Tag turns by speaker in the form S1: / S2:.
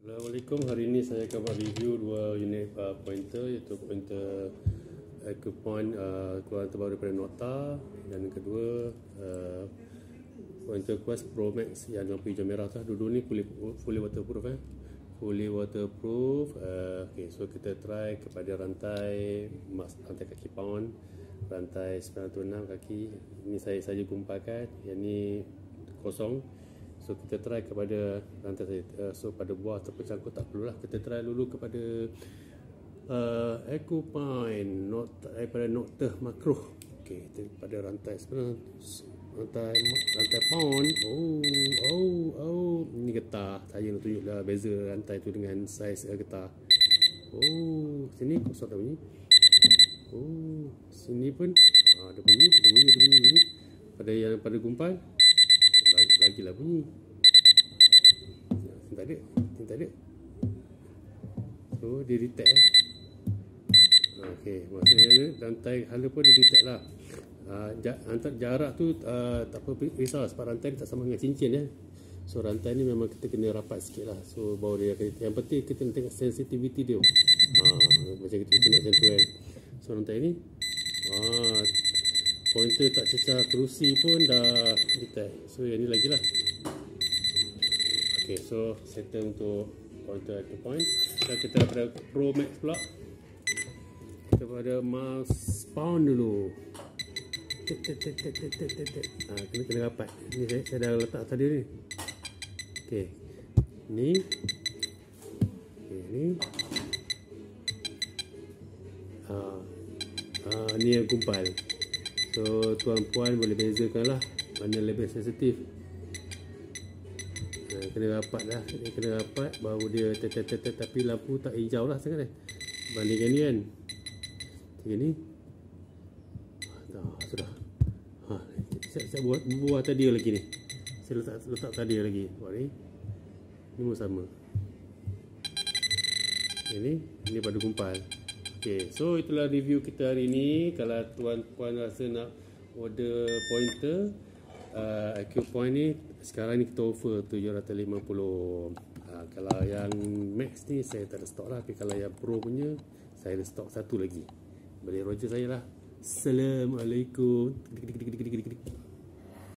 S1: Assalamualaikum, hari ini saya akan buat review dua unit pointer, iaitu pointer Ecopoint keluaran terbaru daripada Nota, dan yang kedua pointer Quest Pro Max yang lampu hijau merah tu. Dua-dua ni fully waterproof fully waterproof. Okay, so kita try kepada rantai kaki pound, rantai 96 kaki. Ini saya saja gumpakan, yang ni kosong. So kita try kepada rantai saya. So pada buah terpecah tak perlulah. Kita try dulu kepada Ecopoint daripada Nota Makro. Okey, pada rantai sebenarnya rantai pound. Ini getah. Saya nak tunjuklah beza rantai tu dengan saiz getah. Sini kosong tak bunyi. Sini pun ada bunyi. Pada gumpal lagilah bunyi. Sini tak ada. So dia detect Okey, maksudnya rantai hala pun dia detect lah. Antara jarak tu tak apa risau sebab rantai ni tak sama dengan cincin . So rantai ni memang kita kena rapat sikit lah. So baru dia akan, yang penting kita nak tengok sensitivity dia. Macam kita nak macam tu . So rantai ni pointer tak cecah kerusi pun dah detect. So yang ni lagi lah. Okay, so settle untuk pointer Ecopoint. Dan kita pada Pro Max pula. Kita pada mouse pound dulu. Kena rapat. Ni saya dah letak tadi ni. Okay, ni ni yang gumpal. So tuan-puan boleh bezakan lah mana lebih sensitif. Kena rapat lah, kena rapat baru dia tapi lampu tak hijau lah sangat bandingkan ni kan. Ni sudah. Saya buat tadi lagi ni. Saya letak tadi lagi. Buat ni pun sama. Ini pada gumpal. Okay, so itulah review kita hari ini. Kalau tuan-puan rasa nak order pointer Ecopoint ni, sekarang ni kita offer 750. Kalau yang Max ni saya tak ada stok lah. Tapi kalau yang Pro punya saya ada stok satu lagi. Beli Roger saya lah. Assalamualaikum.